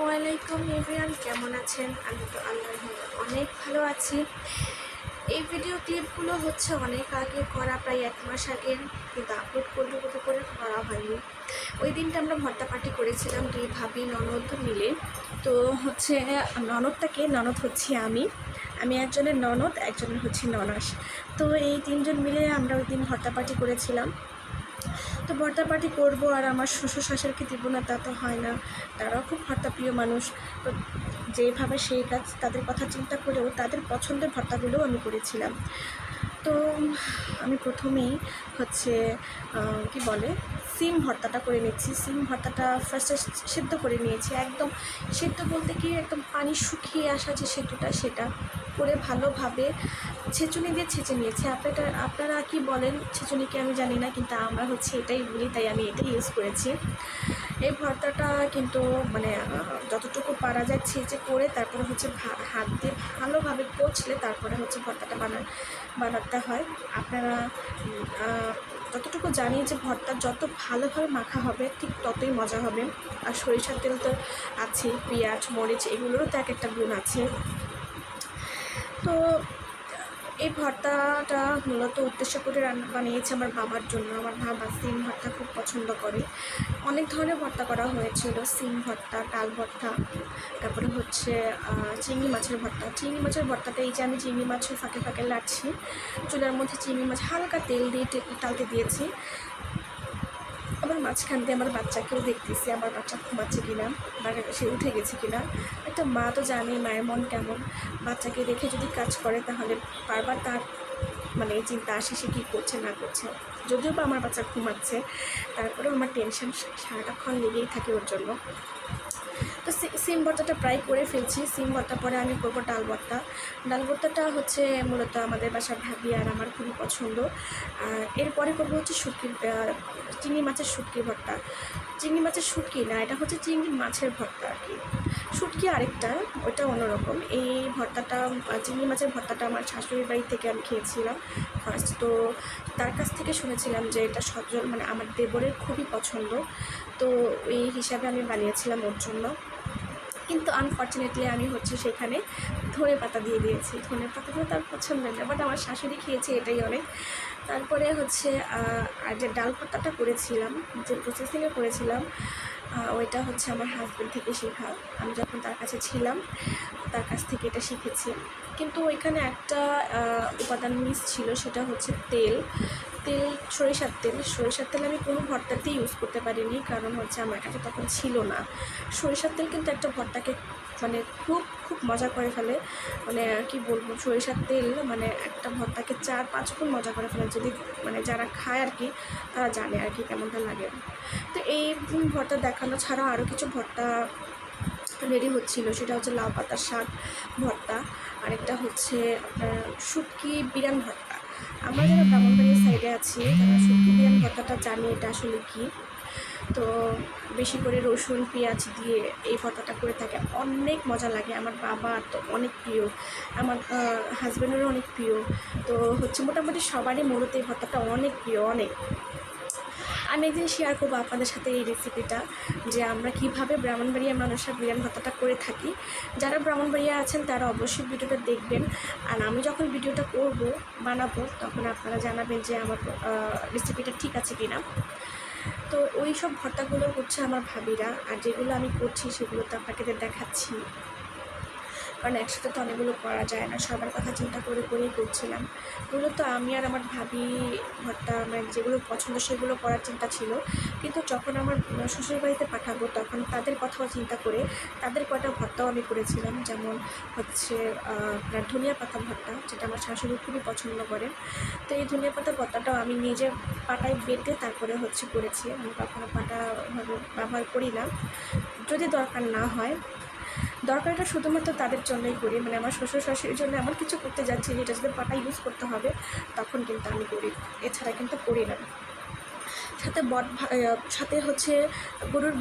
আসসালামু আলাইকুম এভরিওয়ান, কেমন আছেন? আমি তো আল্লাহর রহমতে অনেক ভালো আছি। এই ভিডিও ক্লিপগুলো হচ্ছে অনেক আগে করা, প্রায় 1 মাস আগের, কিন্তু আপলোড করবো করে করা হয়নি। ওই দিনটা আমরা ভর্তা পার্টি করেছিলাম 2 ভাবি ননদ মিলে। তো হচ্ছে ননদ হচ্ছে আমি একজনের ননদ, একজনের হচ্ছে ননাস। তো এই 3 জন মিলে আমরা ওই দিন ভর্তা পার্টি করেছিলাম। তো ভর্তা পার্টি করবো আর আমার শ্বশুর শাশুড়িকে দিব না তা তো হয় না, তারাও খুব ভর্তা প্রিয় মানুষ। তো যেভাবে সেই কাজ, তাদের কথা চিন্তা করেও তাদের পছন্দের ভর্তাগুলোও আমি করেছিলাম। তো আমি প্রথমেই হচ্ছে কি বলে সিম ভর্তাটা করে নিচ্ছি। সিম ভর্তাটা ফার্স্টে সেদ্ধ করে নিয়েছি, একদম সেদ্ধ বলতে কি একদম পানি শুকিয়ে আসা যে সেদ্ধটা, সেটা করে ভালোভাবে ছেঁচুনি দিয়ে ছেঁচে নিয়েছি। আপনারা কি বলেন ছেঁচুনিকে আমি জানি না, কিন্তু আমরা হচ্ছে এটাই বলি, তাই আমি এটাই ইউজ করেছি। এই ভর্তাটা কিন্তু মানে যতটুকু পারা যায় ছেঁচে করে তারপরে হচ্ছে হাত দিয়ে ভালোভাবে কচলে তারপরে হচ্ছে ভর্তাটা বানাতে হয়। আপনারা যতটুকু জানি যে ভর্তা যত ভালোভাবে মাখা হবে ঠিক ততই মজা হবে। আর সরিষার তেল তো আছে, পেঁয়াজ মরিচ এগুলোরও তো এক একটা গুণ আছে। তো এই ভর্তাটা মূলত উদ্দেশ্য করে বানিয়েছি আমার বাবার জন্য। আমার বাবা সিম ভর্তা খুব পছন্দ করে। অনেক ধরনের ভর্তা করা হয়েছিল, সিম ভর্তা, ডাল ভর্তা, তারপরে হচ্ছে চিংড়ি মাছের ভর্তা। চিংড়ি মাছের ভর্তাটা এই যে আমি চিংড়ি মাছের ফাঁকে ফাঁকে লাড়ছি, চুলার মধ্যে চিংড়ি মাছ হালকা তেল দিয়ে টালতে দিয়েছি। আবার মাঝখান দিয়ে আমার বাচ্চাকেও দেখতেছি, আমার বাচ্চা ঘুমাচ্ছে কিনা বা সে উঠে গেছে কিনা। একটা মা তো জানে মায়ের মন কেমন, বাচ্চাকে রেখে যদি কাজ করে তাহলে বারবার তার মানে এই চিন্তা আসে সে কী করছে না করছে। যদিও বা আমার বাচ্চা ঘুমাচ্ছে, তারপরেও আমার টেনশন সারাটাক্ষণ লেগেই থাকে ওর জন্য। তো সিম ভর্তাটা প্রায় করে ফেলছি। সিম ভর্তা পরে আমি করবো ডাল ভর্তা। ডাল ভর্তাটা হচ্ছে মূলত আমাদের বাসার ভাবি আর আমার খুবই পছন্দ। আর এরপরে করবো হচ্ছে চিংড়ি মাছের শুটকি ভর্তা। চিংড়ি মাছের শুটকি না, এটা হচ্ছে চিংড়ি মাছের ভর্তা আর কি। শুটকি আরেকটা, ওইটা অন্যরকম। এই ভর্তাটা চিংড়ি মাছের ভর্তাটা আমার শাশুড়ির বাড়ি থেকে আমি খেয়েছিলাম ফার্স্ট। তো তার কাছ থেকে শুনেছিলাম যে এটা সজল মানে আমার দেবরের খুবই পছন্দ, তো এই হিসাবে আমি বানিয়েছিলাম ওর জন্য। কিন্তু আনফর্চুনেটলি আমি হচ্ছে সেখানে ধনে পাতা দিয়ে দিয়েছি। ধনে পাতাটা তার পছন্দের না, বাট আমার শাশুড়ি খেয়েছে, এটাই অনেক। তারপরে হচ্ছে আর যে ডাল ভর্তাটা করেছিলাম, যে প্রসেসিংয়ে করেছিলাম, ওইটা হচ্ছে আমার হাজব্যান্ড থেকে শেখা। আমি যখন তার কাছে ছিলাম তার কাছ থেকে এটা শিখেছি। কিন্তু ওইখানে একটা উপাদান মিস ছিল, সেটা হচ্ছে তেল। সরিষার তেল আমি কোনো ভর্তাতেই ইউজ করতে পারিনি, কারণ হচ্ছে আমার কাছে তখন ছিল না। সরিষার তেল কিন্তু একটা ভর্তাকে মানে খুব খুব মজা করে ফেলে। মানে কি বলবো, সরিষার তেল মানে একটা ভর্তাকে 4-5 গুণ মজা করে ফেলে। যদি মানে যারা খায় আর কি, তারা জানে আর কি কেমনটা লাগে। তো এই ভর্তা দেখানো ছাড়াও আরও কিছু ভর্তা রেডি হচ্ছিল, সেটা হচ্ছে লাউ পাতার শাক ভর্তা, আরেকটা হচ্ছে আপনার শুটকি বিরান ভর্তা। আমরা যারা ব্রাহ্মণবাড়িয়ার সাইডে আছি তারা শুটকি বিরান ভর্তাটা জানি এটা আসলে কী। তো বেশি করে রসুন পেঁয়াজ দিয়ে এই ভর্তাটা করে থাকে, অনেক মজা লাগে। আমার বাবা তো অনেক প্রিয়, আমার হাজব্যান্ডেরও অনেক প্রিয়। তো হচ্ছে মোটামুটি সবারই মূলত এই ভর্তাটা অনেক প্রিয়, অনেক। আমি একদিন শেয়ার করবো আপনাদের সাথে এই রেসিপিটা, যে আমরা কীভাবে ব্রাহ্মণবাড়িয়ার মানুষরা বিরিয়ান ভর্তাটা করে থাকি। যারা ব্রাহ্মণবাড়িয়া আছেন তারা অবশ্যই ভিডিওটা দেখবেন। আর আমি যখন ভিডিওটা বানাবো তখন আপনারা জানাবেন যে আমার রেসিপিটা ঠিক আছে কি না। তো ওই সব ভর্তাগুলো হচ্ছে আমার ভাবিরা, আর যেগুলো আমি করছি সেগুলো তো আপনাকে দেখাচ্ছি, কারণ একসাথে তো অনেকগুলো করা যায় না। সবার কথা চিন্তা করেই করছিলাম। মূলত আমি আর আমার ভাবি ভর্তা মানে যেগুলো পছন্দ সেগুলো করার চিন্তা ছিল, কিন্তু যখন আমার শ্বশুরবাড়িতে পাঠাবো তখন তাদের কথাও চিন্তা করে তাদের কয়টা ভর্তাও আমি করেছিলাম। যেমন হচ্ছে আপনার ধনিয়া পাতা ভর্তা, যেটা আমার শাশুড়ি খুবই পছন্দ করেন। তো এই ধনিয়া পাতা ভর্তাটাও আমি নিজে পাটায় বেটে তারপরে হচ্ছে করেছি। আমি কখনো পাটা ব্যবহার করি না, যদি দরকার না হয়। দরকারটা শুধুমাত্র তাদের জন্যই করি, মানে আমার শ্বশুর শাশুড়ির জন্য এমন কিছু করতে যাচ্ছি যেটা যদি পাটা ইউজ করতে হবে তখন কিন্তু আমি করি, এছাড়া কিন্তু করি না। সাথে হচ্ছে গরুর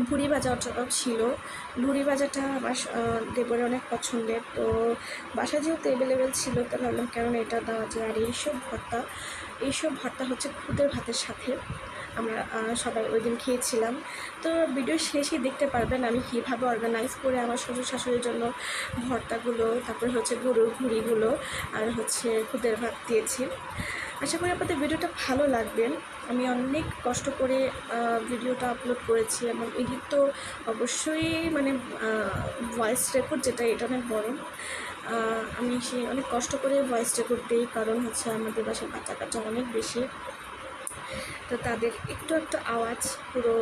ভুঁড়ি ভাজা ছিল। ভুঁড়ি ভাজাটা আমার দেবরের অনেক পছন্দের, তো বাসা যেহেতু অ্যাভেলেবেল ছিল তো ভাবলাম কেন এটা দেওয়া যায়। আর এইসব ভর্তা হচ্ছে খুদের ভাতের সাথে আমরা সবাই ওই দিন খেয়েছিলাম। তো ভিডিও শেষে দেখতে পারবেন আমি কীভাবে অর্গানাইজ করে আমার শ্বশুর শাশুড়ির জন্য ভর্তাগুলো, তারপরে হচ্ছে গরুর ঘুড়িগুলো আর হচ্ছে খুদের ভাত দিয়েছি। আশা করি আপনাদের ভিডিওটা ভালো লাগবে। আমি অনেক কষ্ট করে ভিডিওটা আপলোড করেছি এবং এডিট তো অবশ্যই মানে ভয়েস রেকর্ড যেটা এটা অনেক বড়। আমি অনেক কষ্ট করে ভয়েস রেকর্ড দিই, কারণ হচ্ছে আমাদের বাসায় বাচ্চা কাচ্চা অনেক বেশি, তো তাদের একটু একটু আওয়াজ পুরো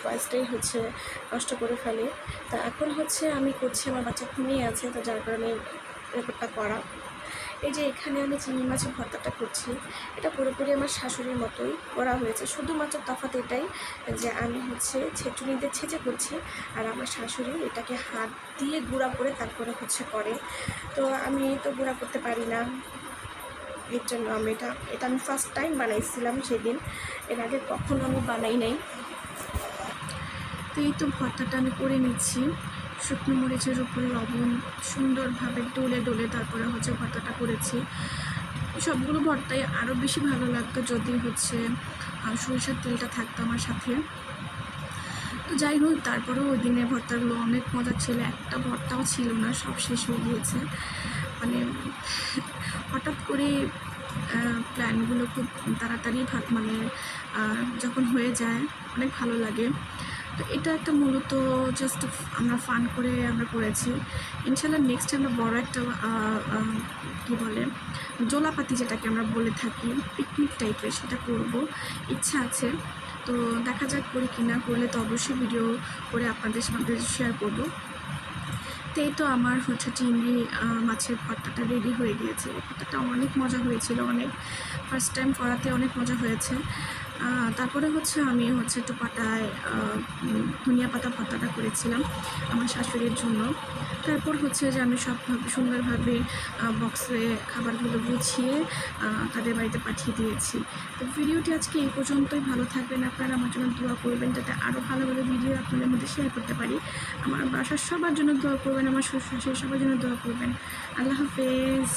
ভয়েসটাই হচ্ছে নষ্ট করে ফেলে। তা এখন হচ্ছে আমি করছি, আমার বাচ্চা ঘুমিয়ে আছে, তো যার কারণে রেকর্ডটা করা। এই যে এখানে আমি চিংড়ি মাছের ভর্তাটা করছি, এটা পুরোপুরি আমার শাশুড়ির মতোই করা হয়েছে, শুধুমাত্র তফাৎ এটাই যে আমি হচ্ছে ছেঁচুনিতে ছেঁচে করছি আর আমার শাশুড়ি এটাকে হাত দিয়ে গুঁড়া করে তারপরে হচ্ছে করে। তো আমি তো গুঁড়া করতে পারি না, এর জন্য আমি এটা আমি ফার্স্ট টাইম বানাইছিলাম সেদিন, এর আগে কখনো আমি বানাই নাই। তো এই তো ভর্তাটা আমি করে নিচ্ছি, শুকনো মরিচের উপর লবণ সুন্দরভাবে ডলে ডলে তারপরে হচ্ছে ভর্তাটা করেছি। সবগুলো ভর্তাই আরও বেশি ভালো লাগতো যদি হচ্ছে সরিষার তেলটা থাকতো আমার সাথে। তো যাই হোক, তারপরেও ওই দিনের ভর্তাগুলো অনেক মজা ছিল, একটা ভর্তাও ছিল না, সব শেষ হয়ে গিয়েছে। মানে হঠাৎ করে প্ল্যানগুলো খুব তাড়াতাড়ি মানে যখন হয়ে যায় অনেক ভালো লাগে। তো এটা একটা মূলত জাস্ট আমরা ফান করে আমরা করেছি। ইনশাল্লাহ নেক্সট আমরা বড় একটা কী বলে জোলাপাতি যেটাকে আমরা বলে থাকি, পিকনিক টাইপের, সেটা করব ইচ্ছা আছে। তো দেখা যাক করি কিনা, করলে তো অবশ্যই ভিডিও করে আপনাদের সাথে শেয়ার করব। তো এই তো আমার হচ্ছে চিংড়ি মাছের ভর্তাটা রেডি হয়ে গিয়েছে। ভর্তাটা অনেক মজা হয়েছিল, অনেক ফার্স্ট টাইম করাতে অনেক মজা হয়েছে। তারপরে হচ্ছে আমি হচ্ছে একটু পাতায় ধনিয়া পাতা ভর্তাটা করেছিলাম আমার শাশুড়ির জন্য। তারপর হচ্ছে যে আমি সবভাবে সুন্দরভাবে বক্সে খাবারগুলো গুছিয়ে তাদের বাড়িতে পাঠিয়ে দিয়েছি। তো ভিডিওটি আজকে এই পর্যন্তই। ভালো থাকবেন আপনারা, আমার জন্য দোয়া করবেন যাতে আরও ভালো ভালো ভিডিও আপনাদের মধ্যে শেয়ার করতে পারি। আমার বাসার সবার জন্য দোয়া করবেন, আমার শ্বশুর শাশুড়ি সবার জন্য দোয়া করবেন। আল্লাহ হাফেজ।